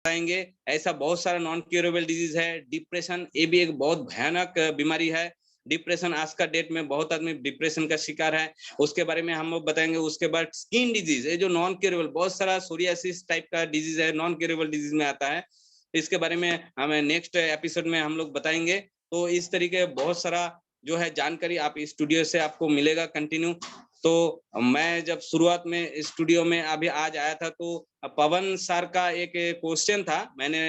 बताएंगे। ऐसा बहुत सारा नॉन क्यूरेबल डिजीज है। डिप्रेशन, ये भी एक बहुत भयानक बीमारी है। डिप्रेशन आज का डेट में बहुत आदमी डिप्रेशन का शिकार है, उसके बारे में हम लोग बताएंगे। उसके बाद स्किन डिजीज, ये जो नॉन क्यूरेबल, बहुत सारा सोरियासिस टाइप का डिजीज है, नॉन क्यूरेबल डिजीज में आता है। इसके बारे में हमें नेक्स्ट एपिसोड में हम लोग बताएंगे। तो इस तरीके बहुत सारा जो है जानकारी आप इस स्टूडियो से आपको मिलेगा कंटिन्यू। तो मैं जब शुरुआत में स्टूडियो में अभी आज आया था, तो पवन सर का एक क्वेश्चन था, मैंने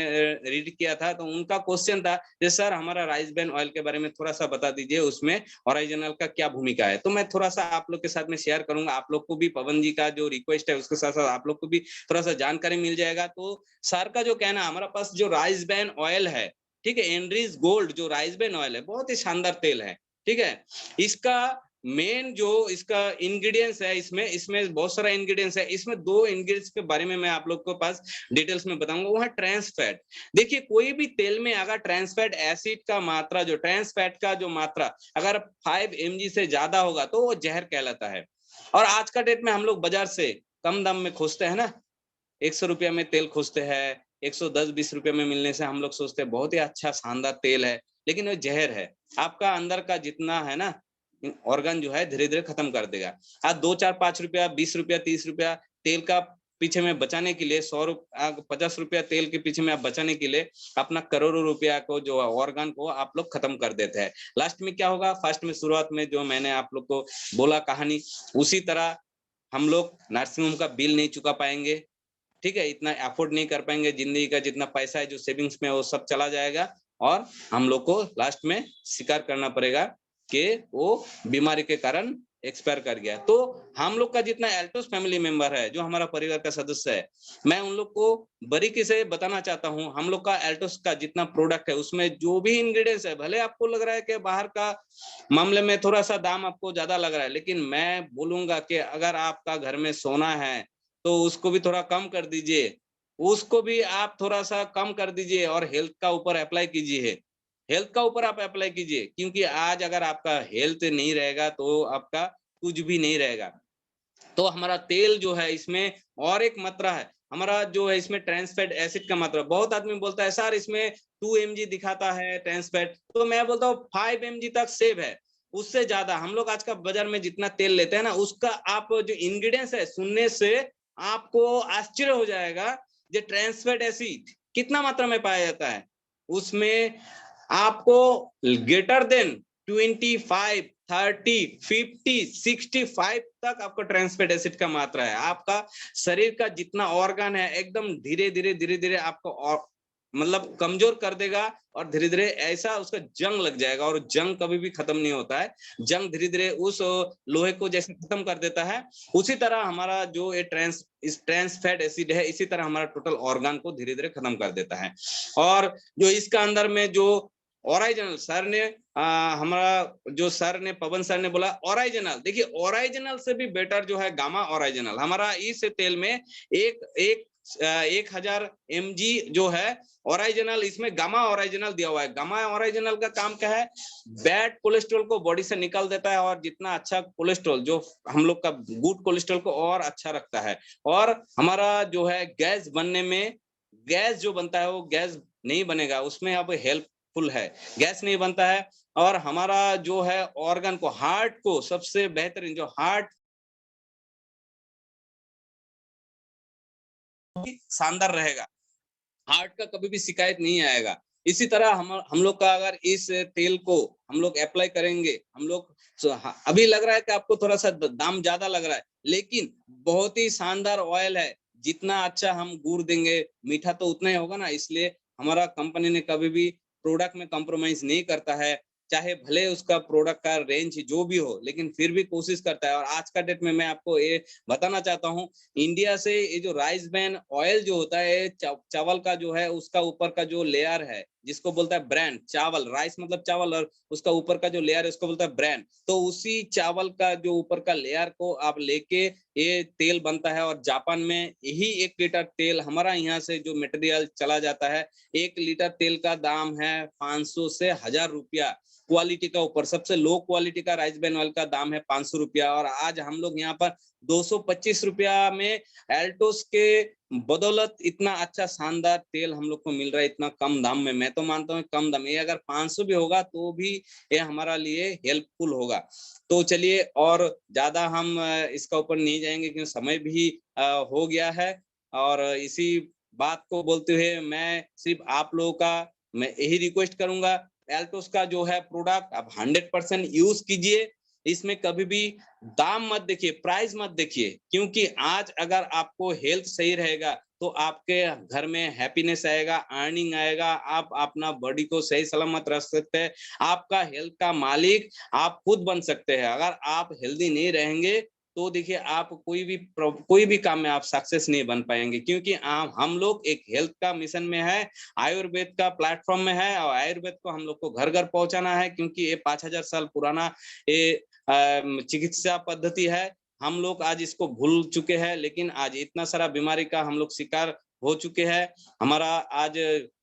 रीड किया था। तो उनका क्वेश्चन था, जैसे सर हमारा राइस ब्रान ऑयल के बारे में थोड़ा सा बता दीजिए, उसमें ओरिजिनल का क्या भूमिका है। तो मैं थोड़ा सा आप लोग के साथ में शेयर करूंगा। आप लोग को भी पवन जी का जो रिक्वेस्ट है उसके साथ साथ आप लोग को भी थोड़ा सा जानकारी मिल जाएगा। तो सर का जो कहना, हमारा पास जो राइस ब्रान ऑयल है, ठीक है, एनरिच गोल्ड जो राइस ब्रान ऑयल है, बहुत ही शानदार तेल है, ठीक है। इसका मेन जो इसका इंग्रेडिएंट्स है, इसमें बहुत सारा इंग्रेडिएंट्स है। इसमें दो इंग्रेडिएंट्स के बारे में मैं आप लोग को पास डिटेल्स में बताऊंगा, वो है ट्रांस फैट। देखिए, कोई भी तेल में अगर ट्रांस फैट एसिड का मात्रा, जो ट्रांस फैट का जो मात्रा अगर 5 mg से ज्यादा होगा तो वो जहर कहलाता है। और आज का डेट में हम लोग बाजार से कम दाम में खोजते हैं ना, 100 रुपया में तेल खोजते हैं, 110-20 रुपये में मिलने से हम लोग सोचते हैं बहुत ही अच्छा शानदार तेल है, लेकिन वो जहर है। आपका अंदर का जितना है ना ऑर्गन जो है धीरे धीरे खत्म कर देगा। आज 2-4-5 रुपया, 20 रुपया, 30 रुपया तेल का पीछे में बचाने के लिए, 100-50 रुपया तेल के पीछे में आप बचाने के लिए अपना करोड़ों रुपया को, जो ऑर्गन को आप लोग खत्म कर देते हैं। लास्ट में क्या होगा, फर्स्ट में शुरुआत में जो मैंने आप लोग को बोला कहानी, उसी तरह हम लोग नर्सिंग होम का बिल नहीं चुका पाएंगे, ठीक है, इतना अफोर्ड नहीं कर पाएंगे। जिंदगी का जितना पैसा है जो सेविंग्स में, वो सब चला जाएगा और हम लोग को लास्ट में स्वीकार करना पड़ेगा कि वो बीमारी के कारण एक्सपायर कर गया। तो हम लोग का जितना एल्टोस फैमिली मेंबर है, जो हमारा परिवार का सदस्य है, मैं उन लोग को बारीकी से बताना चाहता हूँ। हम लोग का एल्टोस का जितना प्रोडक्ट है, उसमें जो भी इंग्रेडिएंट्स है, भले आपको लग रहा है कि बाहर का मामले में थोड़ा सा दाम आपको ज्यादा लग रहा है, लेकिन मैं बोलूंगा कि अगर आपका घर में सोना है तो उसको भी थोड़ा कम कर दीजिए, उसको भी आप थोड़ा सा कम कर दीजिए और हेल्थ का ऊपर अप्लाई कीजिए। हेल्थ का ऊपर आप अप्लाई कीजिए, क्योंकि आज अगर आपका हेल्थ नहीं रहेगा तो आपका कुछ भी नहीं रहेगा। तो हमारा तेल जो है, इसमें और एक मात्रा है हमारा जो है, इसमें ट्रांस फैट एसिड का मात्रा। बहुत आदमी बोलता है सर इसमें 2 mg दिखाता है ट्रांस फैट, तो मैं बोलता हूँ 5 mg तक सेव है। उससे ज्यादा हम लोग आज का बाजार में जितना तेल लेते हैं ना, उसका आप जो इंग्रेडिएंट्स है, सुनने से आपको आश्चर्य हो जाएगा। जो ट्रांस फैट एसिड कितना मात्रा में पाया जाता है, उसमें आपको ग्रेटर देन 25, 30, 50, 65 तक आपका ट्रांस फैट एसिड का मात्रा है। आपका शरीर का जितना ऑर्गन है, एकदम धीरे धीरे आपको मतलब कमजोर कर देगा, और धीरे धीरे ऐसा उसका जंग लग जाएगा। और जंग कभी भी खत्म नहीं होता है, जंग धीरे धीरे उस लोहे को जैसे खत्म कर देता है, उसी तरह हमारा जो ये ट्रांस फैट एसिड है, इसी तरह हमारा टोटल ऑर्गन को धीरे धीरे खत्म कर देता है। और जो इसका अंदर में जो ओरिजिनल सर ने हमारा जो सर ने, पवन सर ने बोला ओरिजिनल, देखिए ओरिजिनल से भी बेटर जो है गामा ओरिजिनल। हमारा इस तेल में एक एक 1000 mg जो है ओरिजिनल, इसमें गामा ओरिजिनल दिया हुआ है। गामा ओरिजिनल का काम क्या है, बैड कोलेस्ट्रॉल को बॉडी से निकाल देता है, और जितना अच्छा कोलेस्ट्रॉल, जो हम लोग का गुड कोलेस्ट्रॉल को और अच्छा रखता है। और हमारा जो है गैस बनने में, गैस जो बनता है वो गैस नहीं बनेगा, उसमें अब हेल्पफुल है, गैस नहीं बनता है। और हमारा जो है ऑर्गन को, हार्ट को, सबसे बेहतरीन जो हार्ट शानदार रहेगा, हार्ट का कभी भी शिकायत नहीं आएगा। इसी तरह हम लोग का अगर इस तेल को हम लोग अप्लाई करेंगे, हम लोग अभी लग रहा है कि आपको थोड़ा सा दाम ज्यादा लग रहा है, लेकिन बहुत ही शानदार ऑयल है। जितना अच्छा हम गुड़ देंगे, मीठा तो उतना ही होगा ना। इसलिए हमारा कंपनी ने कभी भी प्रोडक्ट में कॉम्प्रोमाइज नहीं करता है, चाहे भले उसका प्रोडक्ट का रेंज जो भी हो, लेकिन फिर भी कोशिश करता है। और आज का डेट में मैं आपको ये बताना चाहता हूँ, इंडिया से ये जो राइस ब्रान ऑयल जो होता है, चावल का जो है, उसका ऊपर का जो लेयर है, जिसको बोलता है ब्रांड, चावल, राइस मतलब चावल, और उसका ऊपर का जो लेयर है उसको बोलता है ब्रांड। तो उसी चावल का जो ऊपर का लेयर को आप लेके ये तेल बनता है। और जापान में यही 1 लीटर तेल हमारा यहाँ से जो मटेरियल चला जाता है, 1 लीटर तेल का दाम है 500 से 1000 रुपया। क्वालिटी का ऊपर सबसे लो क्वालिटी का राइस ब्रान ऑयल का दाम है 500 रुपया। और आज हम लोग यहाँ पर 225 रुपया में एल्टोस के बदौलत इतना अच्छा शानदार तेल हम लोग को मिल रहा है इतना कम दाम में। मैं तो मानता हूँ कम दाम, ये अगर 500 भी होगा तो भी ये हमारा लिए हेल्पफुल होगा। तो चलिए और ज्यादा हम इसका ऊपर नहीं जाएंगे क्योंकि समय भी हो गया है। और इसी बात को बोलते हुए मैं सिर्फ आप लोगों का मैं यही रिक्वेस्ट करूंगा, एल्टोस का जो है प्रोडक्ट आप 100% यूज कीजिए। इसमें कभी भी दाम मत देखिए, प्राइस मत देखिए, क्योंकि आज अगर आपको हेल्थ सही रहेगा तो आपके घर में हैप्पीनेस आएगा, अर्निंग आएगा, आप अपना बॉडी को सही सलामत रख सकते हैं। आपका हेल्थ का मालिक आप खुद बन सकते हैं। अगर आप हेल्दी नहीं रहेंगे तो देखिए आप कोई भी काम में आप सक्सेस नहीं बन पाएंगे, क्योंकि हम लोग एक हेल्थ का मिशन में है, आयुर्वेद का प्लेटफॉर्म में है, और आयुर्वेद को हम लोग को घर घर पहुंचाना है, क्योंकि ये 5000 साल पुराना ये चिकित्सा पद्धति है। हम लोग आज इसको भूल चुके हैं, लेकिन आज इतना सारा बीमारी का हम लोग शिकार हो चुके हैं। हमारा आज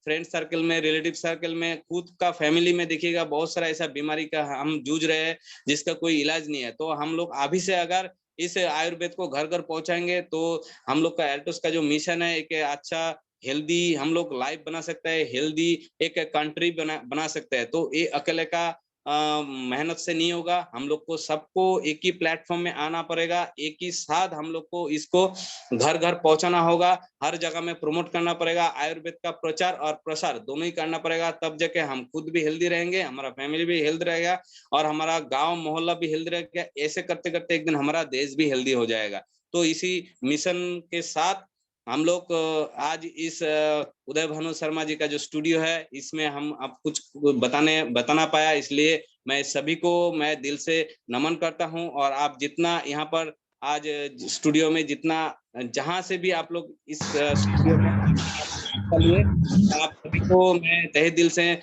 फ्रेंड सर्कल में, रिलेटिव सर्कल में, खुद का फैमिली में देखिएगा बहुत सारा ऐसा बीमारी का हम जूझ रहे हैं जिसका कोई इलाज नहीं है। तो हम लोग अभी से अगर इस आयुर्वेद को घर घर पहुंचाएंगे तो हम लोग का एल्टोस का जो मिशन है एक अच्छा हेल्दी हम लोग लाइफ बना सकते हैं, हेल्दी एक कंट्री बना सकते हैं। तो ये अकेले का मेहनत से नहीं होगा, हम लोग को सबको एक ही प्लेटफॉर्म में आना पड़ेगा, एक ही साथ हम लोग को इसको घर घर पहुंचाना होगा, हर जगह में प्रमोट करना पड़ेगा। आयुर्वेद का प्रचार और प्रसार दोनों ही करना पड़ेगा, तब जाके हम खुद भी हेल्दी रहेंगे, हमारा फैमिली भी हेल्दी रहेगा और हमारा गांव मोहल्ला भी हेल्दी रहेगा। ऐसे करते करते एक दिन हमारा देश भी हेल्दी हो जाएगा। तो इसी मिशन के साथ हम लोग आज इस उदय भानु शर्मा जी का जो स्टूडियो है इसमें हम अब कुछ बताना पाया, इसलिए मैं सभी को मैं दिल से नमन करता हूं। और आप जितना यहाँ पर आज स्टूडियो में जितना जहां से भी आप लोग इस स्टूडियो में आप सभी को मैं तहे दिल से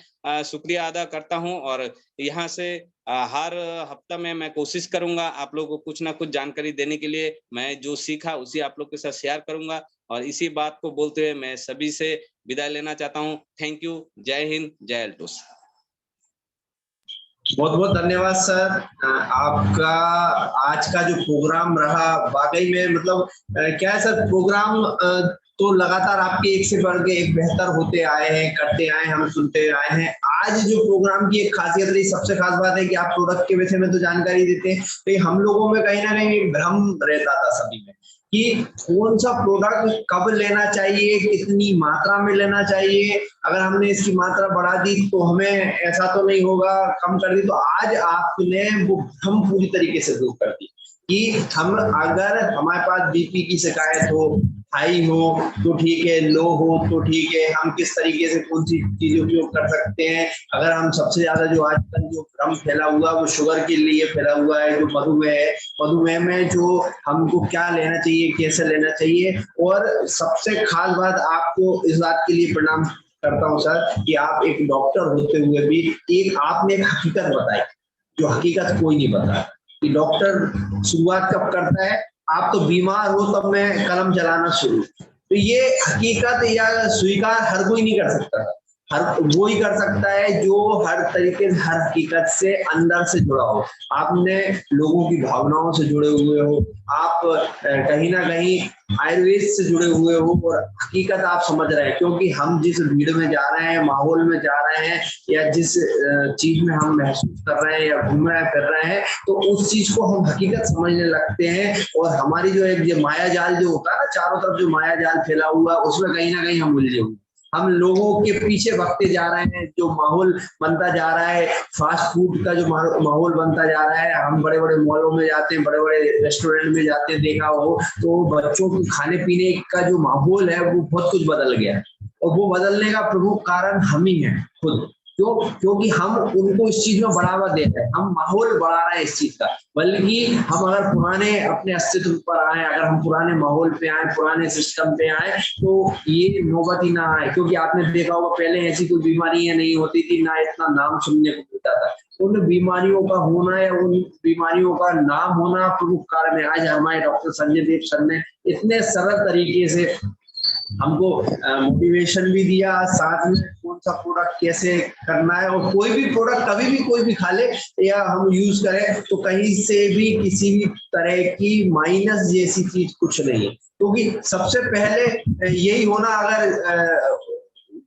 शुक्रिया अदा करता हूं। और यहाँ से हर हफ्ता में मैं कोशिश करूंगा आप लोगों को कुछ ना कुछ जानकारी देने के लिए। मैं जो सीखा उसी आप लोग के साथ शेयर करूंगा। और इसी बात को बोलते हुए मैं सभी से विदाई लेना चाहता हूं। Thank you. जय हिंद, जय एल्टोस। बहुत बहुत धन्यवाद सर। आपका आज का जो प्रोग्राम रहा वाकई में मतलब क्या है सर, प्रोग्राम तो लगातार आपके एक से बढ़ के एक बेहतर होते आए हैं, करते आए हैं, हम सुनते आए हैं। आज जो प्रोग्राम की एक खासियत रही, सबसे खास बात है कि आप प्रोडक्ट के विषय में तो जानकारी देते हैं, तो हम लोगों में कहीं ना कहीं भ्रम रहता था सभी में कि कौन सा प्रोडक्ट कब लेना चाहिए, कितनी मात्रा में लेना चाहिए, अगर हमने इसकी मात्रा बढ़ा दी तो हमें ऐसा तो नहीं होगा, कम कर दी। तो आज आपने वो भ्रम पूरी तरीके से दूर कर दी कि हम अगर हमारे पास बीपी की शिकायत हो, हाई हो तो ठीक है, लो हो तो ठीक है, हम किस तरीके से कौन सी चीजें उपयोग कर सकते हैं। अगर हम सबसे ज्यादा जो आजकल जो भ्रम फैला हुआ वो शुगर के लिए फैला हुआ है, जो मधुमेह है, मधुमेह में जो हमको क्या लेना चाहिए, कैसे लेना चाहिए। और सबसे खास बात, आपको इस बात के लिए प्रणाम करता हूँ सर कि आप एक डॉक्टर होते हुए भी आपने एक हकीकत बताई जो हकीकत कोई नहीं बताता कि डॉक्टर शुरुआत कब करता है, आप तो बीमार हो तब मैं कलम चलाना शुरू। तो ये हकीकत या स्वीकार हर कोई नहीं कर सकता, हर वो ही कर सकता है जो हर तरीके से हर हकीकत से अंदर से जुड़ा हो। आपने लोगों की भावनाओं से जुड़े हुए हो, आप कहीं ना कहीं आयुर्वेद से जुड़े हुए हो और हकीकत आप समझ रहे हैं, क्योंकि हम जिस भीड़ में जा रहे हैं, माहौल में जा रहे हैं, या जिस चीज में हम महसूस कर रहे हैं या घूम रहे फिर रहे हैं, तो उस चीज को हम हकीकत समझने लगते हैं। और हमारी जो एक ये माया जाल जो होता है ना, चारों तरफ जो माया जाल फैला हुआ है, उसमें कहीं ना कहीं हम उलझे हुए, हम लोगों के पीछे भगते जा रहे हैं। जो माहौल बनता जा रहा है, फास्ट फूड का जो माहौल बनता जा रहा है, हम बड़े बड़े मॉलों में जाते हैं, बड़े बड़े रेस्टोरेंट में जाते हैं, देखा हो तो बच्चों के खाने पीने का जो माहौल है वो बहुत कुछ बदल गया है। और वो बदलने का प्रमुख कारण हम ही हैं खुद, क्योंकि हम उनको इस चीज में बढ़ावा दे रहे हैं, हम माहौल बढ़ा रहे हैं इस चीज का। बल्कि हम अगर पुराने अपने अस्तित्व पर आए, अगर हम पुराने माहौल पे आए, पुराने सिस्टम पे आए, तो ये नौबत ही ना आए। क्योंकि आपने देखा होगा पहले ऐसी कोई बीमारियां नहीं होती थी, ना इतना नाम सुनने को मिलता था। उन बीमारियों का होना या उन बीमारियों का नाम होना प्रमुख कारण है। आज हमारे डॉक्टर संजय देव सर ने इतने सरल तरीके से हमको मोटिवेशन भी दिया, साथ में कौन सा प्रोडक्ट कैसे करना है, और कोई भी प्रोडक्ट कभी भी कोई भी खा ले या हम यूज करें तो कहीं से भी किसी भी तरह की माइनस जैसी चीज कुछ नहीं है। क्योंकि सबसे पहले यही होना अगर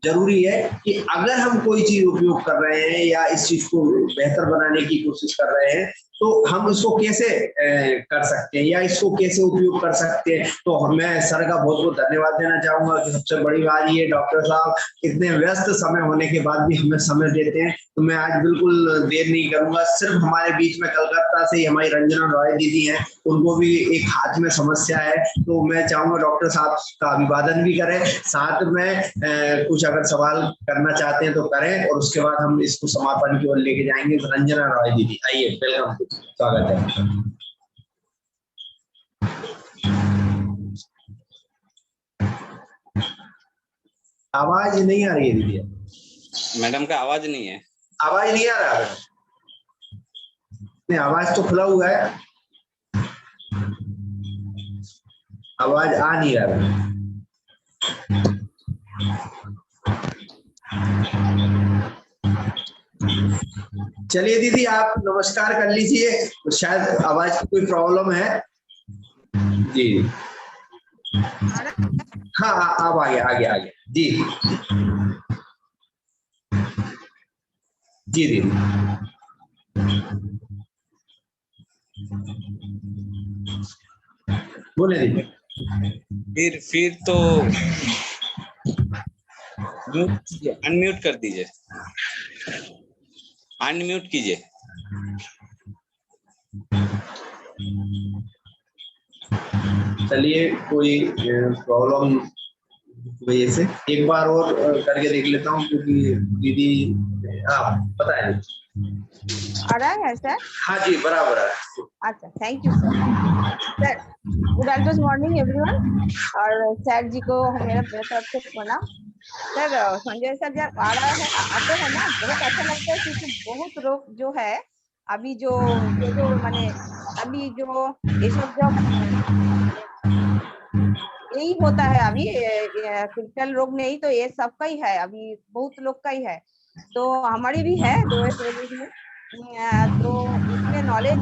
जरूरी है कि अगर हम कोई चीज उपयोग कर रहे हैं या इस चीज को बेहतर बनाने की कोशिश कर रहे हैं, तो हम इसको कैसे कर सकते हैं या इसको कैसे उपयोग कर सकते हैं। तो मैं सर का बहुत बहुत धन्यवाद देना चाहूंगा कि सबसे बड़ी बात ये डॉक्टर साहब इतने व्यस्त समय होने के बाद भी हमें समय देते हैं। तो मैं आज बिल्कुल देर नहीं करूंगा, सिर्फ हमारे बीच में कलकत्ता से हमारी रंजना रॉय दीदी हैं, उनको भी एक हाथ में समस्या है, तो मैं चाहूंगा डॉक्टर साहब का अभिवादन भी करें, साथ में कुछ अगर सवाल करना चाहते हैं तो करें, और उसके बाद हम इसको समापन की ओर लेके जाएंगे। रंजना रॉय दीदी आइए, वेलकम, स्वागत है। आवाज नहीं आ रही है दीदी। मैडम का आवाज नहीं है। आवाज नहीं आ रहा है? नहीं, आवाज तो खुला हुआ है, आवाज आ नहीं रहा है। चलिए दीदी आप नमस्कार कर लीजिए, तो शायद आवाज की कोई प्रॉब्लम है जी। हाँ अब आ गया जी जी दीदी। बोले दीदी। फिर तो अनम्यूट कर दीजिए, अनम्यूट कीजिए। चलिए कोई प्रॉब्लम वजह से एक बार और करके देख लेता हूँ, क्योंकि दीदी पता है आ रहा है सर? हाँ जी बराबर है। अच्छा, thank you sir. Good always morning everyone, और सर जी को मेरा तरफ से प्रणाम। सर संजय सर जब आ रहा है आते हैं ना, बहुत अच्छा लगता है, क्योंकि बहुत लोग जो है अभी जो माने अभी जो ये सब जो यही होता है अभी, क्रिटिकल रोग नहीं तो ये सबका ही है, अभी बहुत लोग का ही है, तो हमारी भी है डोएस रोग में। तो इसमें नॉलेज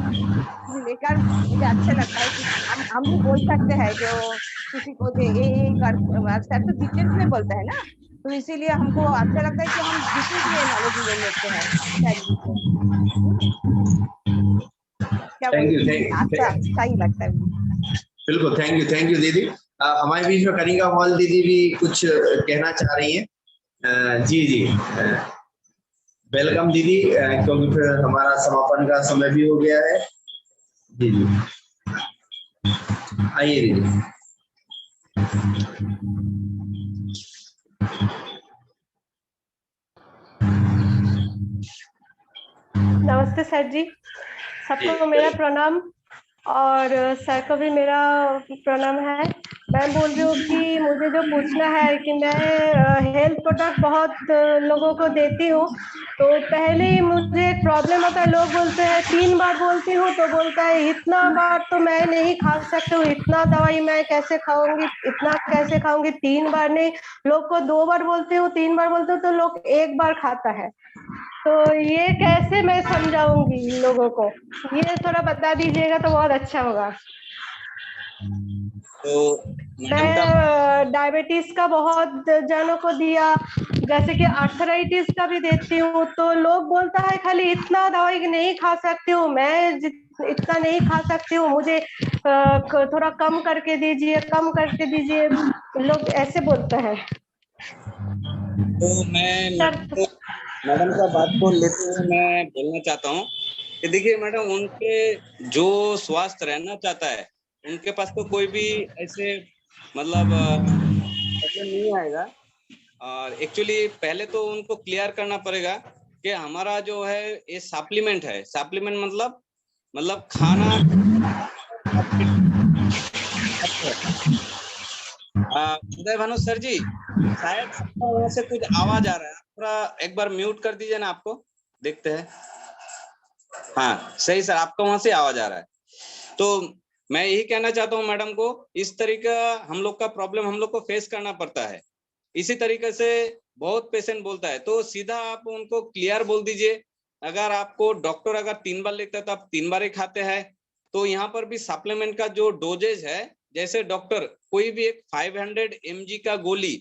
लेकर मुझे अच्छा लगता है कि हम भी बोल सकते हैं जो किसी को ये कर सर तो डिटेल्स में बोलता है ना, तो इसीलिए हमको अच्छा लगता है कि हम डिटेल्स में नॉलेज ले लेते हैं सर जी से। क्या बोलते हैं, अच्छा ही लगता है। बिल्कुल, थैंक यू दीदी। हमारे बीच में कनिका मॉल दीदी भी कुछ कहना चाह रही हैं। जी वेलकम दीदी, क्योंकि फिर हमारा समापन का समय भी हो गया है। जी आइए दीदी। नमस्ते सर जी, सबको मेरा प्रणाम, और सर को भी मेरा प्रणाम है। मैं बोल रही हूँ कि मुझे जो पूछना है कि मैं हेल्थ प्रोडक्ट बहुत लोगों को देती हूँ, तो पहले ही मुझे एक प्रॉब्लम होता है, लोग बोलते हैं 3 बार बोलती हूँ तो बोलता है इतना बार तो मैं नहीं खा सकती हूँ, इतना दवाई मैं कैसे खाऊंगी, इतना कैसे खाऊंगी, 3 बार नहीं। लोग को 2 बार बोलती हूँ, 3 बार बोलते हूँ तो लोग 1 बार खाता है, तो ये कैसे मैं समझाऊंगी लोगों को, ये थोड़ा बता दीजिएगा तो बहुत अच्छा होगा। तो मैं डायबिटीज का बहुत जनों को दिया, जैसे कि आर्थराइटिस का भी देती हूँ, तो लोग बोलता है खाली इतना दवाई नहीं खा सकती हूँ मैं, इतना नहीं खा सकती हूँ, मुझे थोड़ा कम करके दीजिए, लोग ऐसे बोलते हैं। तो मैं मैडम का बात को लेते हुए मैं बोलना चाहता हूँ कि देखिए मैडम, उनके जो स्वास्थ्य रहना चाहता है उनके पास तो कोई भी ऐसे मतलब प्रॉब्लम नहीं आएगा। और एक्चुअली पहले तो उनको क्लियर करना पड़ेगा कि हमारा जो है ये सप्लीमेंट है। सप्लीमेंट मतलब खाना। उदय भानु सर जी, शायद आपका वहां से कुछ आवाज आ रहा है, थोड़ा एक बार म्यूट कर दीजिए ना, आपको देखते हैं। हाँ सही सर, आपका वहां से आवाज आ रहा है। तो मैं यही कहना चाहता हूँ मैडम को, इस तरीका हम लोग का प्रॉब्लम हम लोग को फेस करना पड़ता है। इसी तरीके से बहुत पेशेंट बोलता है, तो सीधा आप उनको क्लियर बोल दीजिए। अगर आपको डॉक्टर 3 बार लिखता है तो आप 3 बार ही खाते हैं। तो यहाँ पर भी सप्लीमेंट का जो डोजेज है जैसे डॉक्टर कोई भी एक 500 mg का गोली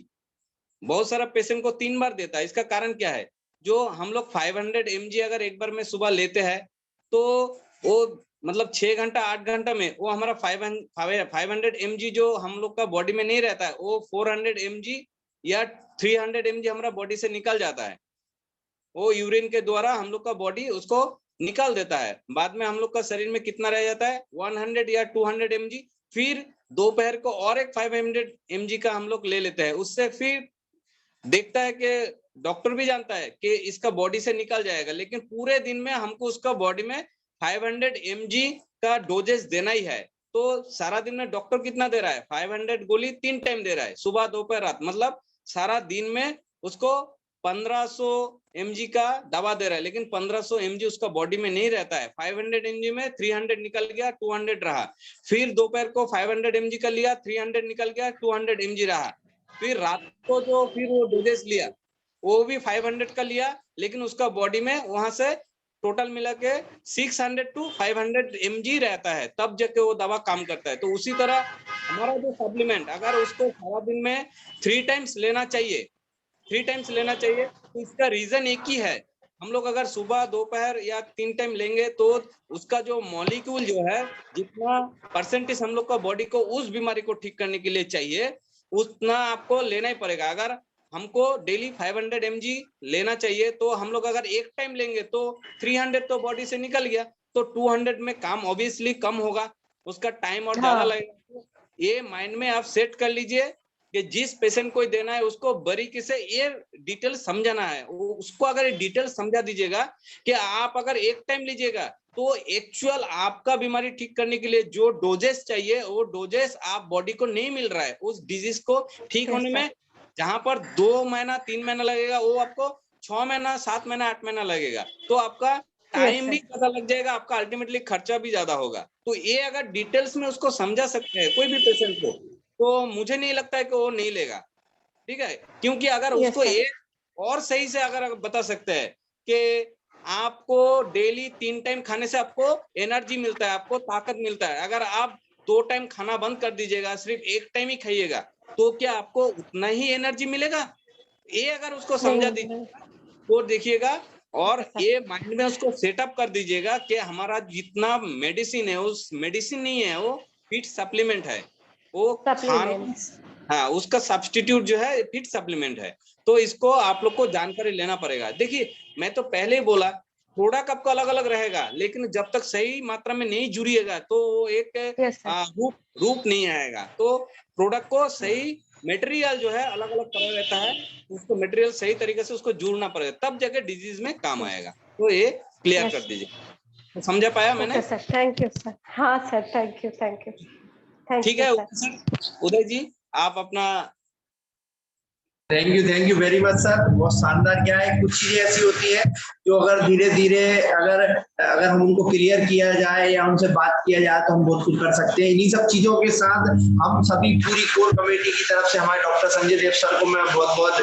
बहुत सारा पेशेंट को 3 बार देता है। इसका कारण क्या है? जो हम लोग 500 mg अगर एक बार में सुबह लेते हैं तो वो मतलब 6 घंटा 8 घंटा में वो हमारा 500 mg जो हम लोग का बॉडी में नहीं रहता है, वो 400 mg या 300 mg हमारा बॉडी से निकल जाता है। वो यूरिन के द्वारा हम लोग का बॉडी उसको निकाल देता है। बाद में हम लोग का शरीर में कितना रह जाता है? 100 या 200 mg। फिर दोपहर को और एक 500 mg का हम लोग ले लेते हैं। उससे फिर देखता है कि डॉक्टर भी जानता है कि इसका बॉडी से निकल जाएगा, लेकिन पूरे दिन में हमको उसका बॉडी में 500 mg का डोजेस देना ही है। तो सारा दिन में डॉक्टर कितना दे रहा है? 500 गोली 3 टाइम दे रहा है, सुबह दोपहर रात, मतलब सारा दिन में उसको 1500 mg का दवा दे रहा है, लेकिन 1500 mg उसका बॉडी में नहीं रहता है। 500 mg में 300 निकल गया, 200 रहा। फिर दोपहर को 500 mg का लिया, 300 निकल गया, 200 mg रहा। फिर रात को जो फिर वो डोजेस लिया वो भी 500 का लिया, लेकिन उसका बॉडी में वहां से टोटल मिला के 600 टू 500 mg रहता है, तब जाके वो दवा काम करता है। तो उसी तरह हमारा जो सप्लीमेंट अगर उसको सारा दिन में 3 टाइम्स लेना चाहिए, 3 टाइम्स लेना चाहिए, तो इसका रीजन एक ही है। हम लोग अगर सुबह दोपहर या 3 टाइम लेंगे तो उसका जो मॉलिक्यूल जो है, जितना परसेंटेज हम लोग का बॉडी को उस बीमारी को ठीक करने के लिए चाहिए, उतना आपको लेना ही पड़ेगा। अगर हमको डेली 500 mg लेना चाहिए तो हम लोग अगर एक टाइम लेंगे तो 300 तो बॉडी से निकल गया, तो 200 में काम ऑब्वियसली कम होगा, उसका टाइम और ज्यादा लगेगा। ये माइंड में आप सेट कर लीजिए कि जिस पेशेंट को देना है उसको बारीकी से ये डिटेल समझाना है। उसको अगर डिटेल समझा दीजिएगा कि आप अगर एक टाइम लीजिएगा तो एक्चुअल आपका बीमारी ठीक करने के लिए जो डोजेस चाहिए वो डोजेस आप बॉडी को नहीं मिल रहा है। उस डिजीज को ठीक होने में जहां पर 2 महीना 3 महीना लगेगा, वो आपको 6 महीना 7 महीना 8 महीना लगेगा। तो आपका टाइम भी ज्यादा लग जाएगा, आपका अल्टीमेटली खर्चा भी ज्यादा होगा। तो ये अगर डिटेल्स में उसको समझा सकते हैं कोई भी पेशेंट को, तो मुझे नहीं लगता है कि वो नहीं लेगा। ठीक है, क्योंकि अगर उसको एक और सही से अगर बता सकते हैं कि आपको डेली 3 टाइम खाने से आपको एनर्जी मिलता है, आपको ताकत मिलता है। अगर आप 2 टाइम खाना बंद कर दीजिएगा, सिर्फ एक टाइम ही खाइएगा, तो क्या आपको उतना ही एनर्जी मिलेगा? ये अगर उसको समझा दीजिएगा तो देखिएगा, और ये माइंड में उसको सेटअप कर दीजिएगा कि हमारा जितना मेडिसिन है उस मेडिसिन नहीं है, वो फिट सप्लीमेंट है, वो खाना, हाँ, उसका सब्स्टिट्यूट जो है फिट सप्लीमेंट है। तो इसको आप लोग को जानकारी लेना पड़ेगा। देखिए, मैं तो पहले ही बोला प्रोडक्ट आपका अलग अलग रहेगा, लेकिन जब तक सही मात्रा में नहीं जुड़िएगा तो एक रूप नहीं आएगा। तो प्रोडक्ट को सही मटेरियल जो है अलग अलग तरह रहता है, उसको मटेरियल सही तरीके से उसको जुड़ना पड़ेगा, तब जाके डिजीज में काम आएगा। तो ये क्लियर कर दीजिए। तो समझा पाया मैंने? Sir thank you sir. हाँ sir, thank you thank you. ठीक है उदय जी, आप अपना। Thank you very much sir, बहुत शानदार। क्या है, कुछ चीजें ऐसी होती है जो अगर धीरे धीरे अगर हम उनको क्लियर किया जाए या उनसे बात किया जाए तो हम बहुत कुछ कर सकते हैं। इन्हीं सब चीजों के साथ हम सभी पूरी कोर कमेटी की तरफ से हमारे डॉक्टर संजय देव सर को मैं बहुत बहुत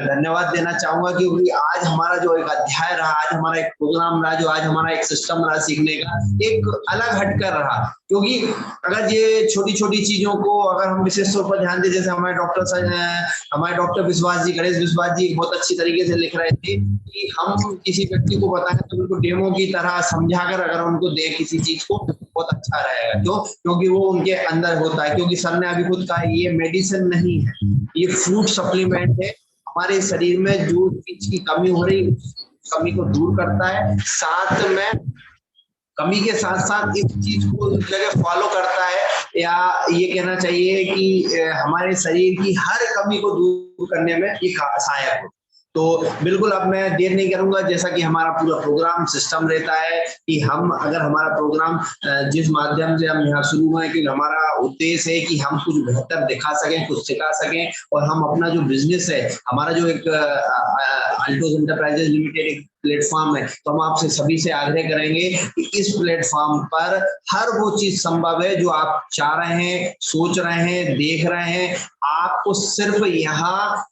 धन्यवाद देना चाहूंगा, क्योंकि आज हमारा जो एक अध्याय रहा, आज हमारा एक प्रोग्राम रहा, जो आज हमारा एक सिस्टम रहा सीखने का, एक अलग हटकर रहा। क्योंकि अगर ये छोटी छोटी चीजों को अगर हम विशेष तौर पर ध्यान दें, जैसे हमारे डॉक्टर विश्वास जी, गणेश विश्वास जी बहुत अच्छी तरीके से लिख रहे थे कि हम किसी व्यक्ति को बताएं तो उनको डेमो की तरह समझाकर अगर उनको दे किसी चीज को, बहुत अच्छा रहेगा। क्योंकि वो उनके अंदर होता है। क्योंकि सर ने अभी खुद कहा ये मेडिसिन नहीं है, ये फूड सप्लीमेंट है। हमारे शरीर में जो चीज की कमी हो रही कमी को दूर करता है, साथ में कमी के साथ साथ इस चीज को उस जगह फॉलो करता है, या ये कहना चाहिए कि हमारे शरीर की हर कमी को दूर करने में ये सहायक हो। तो बिल्कुल अब मैं देर नहीं करूंगा, जैसा कि हमारा पूरा प्रोग्राम सिस्टम रहता है कि हम अगर हमारा प्रोग्राम जिस माध्यम से हम यहाँ शुरू हुए, कि हमारा उद्देश्य है कि हम कुछ बेहतर दिखा सकें, कुछ सिखा सकें, और हम अपना जो बिजनेस है, हमारा जो एक अल्टोज एंटरप्राइजेज लिमिटेड एक प्लेटफॉर्म है, तो हम आपसे सभी से आग्रह करेंगे कि इस प्लेटफॉर्म पर हर वो चीज संभव है जो आप चाह रहे हैं, सोच रहे हैं, देख रहे हैं। आपको सिर्फ यहाँ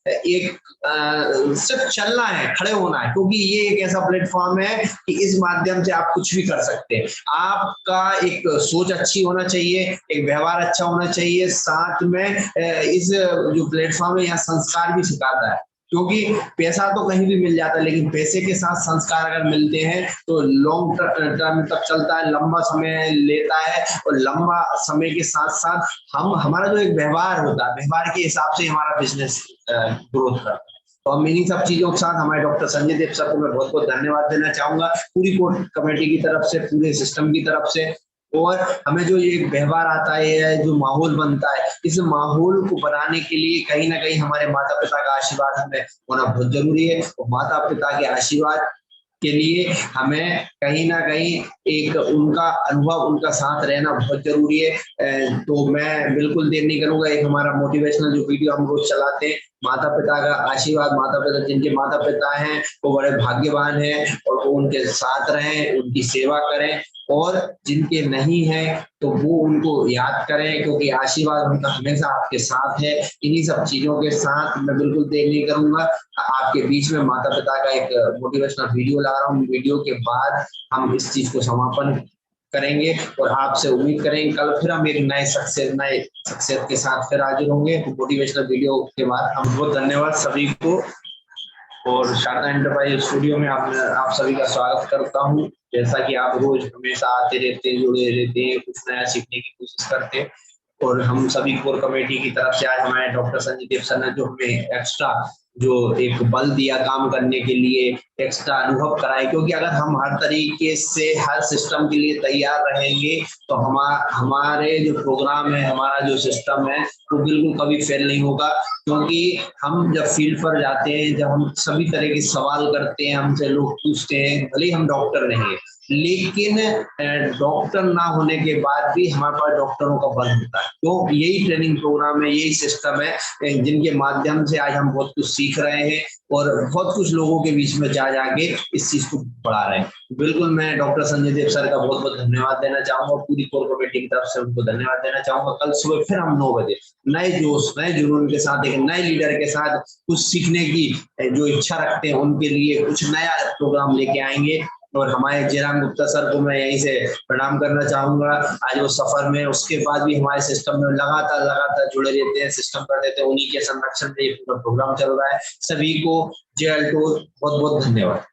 सिर्फ चलना है, खड़े होना है, क्योंकि ये एक ऐसा प्लेटफॉर्म है कि इस माध्यम से आप कुछ भी कर सकते हैं। आपका एक सोच अच्छी होना चाहिए, एक व्यवहार अच्छा होना चाहिए, साथ में इस जो प्लेटफॉर्म है यहाँ संस्कार भी सिखाता है, क्योंकि पैसा तो कहीं भी मिल जाता है, लेकिन पैसे के साथ संस्कार अगर मिलते हैं तो लॉन्ग टर्म तक चलता है, लंबा समय लेता है, और लंबा समय के साथ साथ हमारा जो एक व्यवहार होता है, व्यवहार के हिसाब से हमारा बिजनेस ग्रोथ करता है। तो हम इन्हीं सब चीजों के साथ हमारे डॉक्टर संजय देव सर को मैं बहुत बहुत धन्यवाद देना चाहूंगा, पूरी कोर कमेटी की तरफ से, पूरे सिस्टम की तरफ से। और हमें जो ये व्यवहार आता है, जो माहौल बनता है, इस माहौल को बनाने के लिए कहीं ना कहीं हमारे माता पिता का आशीर्वाद हमें होना बहुत जरूरी है, और माता पिता के आशीर्वाद के लिए हमें कहीं ना कहीं एक उनका अनुभव, उनका साथ रहना बहुत जरूरी है। तो मैं बिल्कुल देर नहीं करूंगा, एक हमारा मोटिवेशनल जो वीडियो हम रोज चलाते हैं, माता पिता का आशीर्वाद, माता पिता जिनके माता पिता हैं वो बड़े भाग्यवान हैं, और वो उनके साथ रहें, उनकी सेवा करें, और जिनके नहीं है तो वो उनको याद करें, क्योंकि आशीर्वाद उनका हमेशा आपके साथ है। इन्हीं सब चीजों के साथ मैं बिल्कुल देर नहीं करूंगा, आपके बीच में माता पिता का एक मोटिवेशनल वीडियो ला रहा हूँ। वीडियो के बाद हम इस चीज को समापन करेंगे, और आपसे उम्मीद करेंगे कल फिर हम एक नए शख्सियत के साथ फिर हाजिर होंगे मोटिवेशनल वीडियो के बाद। हम बहुत धन्यवाद सभी को, और शारदा एंटरप्राइज स्टूडियो में आप सभी का स्वागत करता हूँ। जैसा कि आप रोज हमेशा आते रहते हैं, जुड़े रहते हैं, कुछ नया सीखने की कोशिश करते हैं, और हम सभी कोर कमेटी की तरफ से आज हमारे डॉक्टर संजय देव सर ने जो हमें एक्स्ट्रा जो एक बल दिया काम करने के लिए, एक्स्ट्रा अनुभव कराए, क्योंकि अगर हम हर तरीके से हर सिस्टम के लिए तैयार रहेंगे तो हमारे जो प्रोग्राम है, हमारा जो सिस्टम है वो बिल्कुल कभी फेल नहीं होगा। क्योंकि हम जब फील्ड पर जाते हैं, जब हम सभी तरह के सवाल करते हैं, हमसे लोग पूछते हैं, भले ही हम डॉक्टर नहीं है, लेकिन डॉक्टर ना होने के बाद भी हमारे पास डॉक्टरों का बल होता है। तो यही ट्रेनिंग प्रोग्राम है, यही सिस्टम है जिनके माध्यम से आज हम बहुत कुछ सीख रहे हैं, और बहुत कुछ लोगों के बीच में जा जाके इस चीज को बढ़ा रहे हैं। बिल्कुल मैं डॉक्टर संजय देव सर का बहुत बहुत धन्यवाद देना चाहूंगा, पूरी कोर कमेटी की तरफ से उनको धन्यवाद देना चाहूंगा। कल सुबह फिर हम 9 बजे नए जोश, नए जुनून के साथ, एक नए लीडर के साथ, कुछ सीखने की जो इच्छा रखते हैं उनके लिए कुछ नया प्रोग्राम लेके आएंगे। और हमारे जयराम गुप्ता सर को मैं यहीं से प्रणाम करना चाहूंगा, आज वो सफर में, उसके बाद भी हमारे सिस्टम में लगातार जुड़े रहते हैं, सिस्टम कर देते हैं, उन्हीं के संरक्षण में ये पूरा प्रोग्राम चल रहा है। सभी को जय अल्टोज, बहुत बहुत धन्यवाद।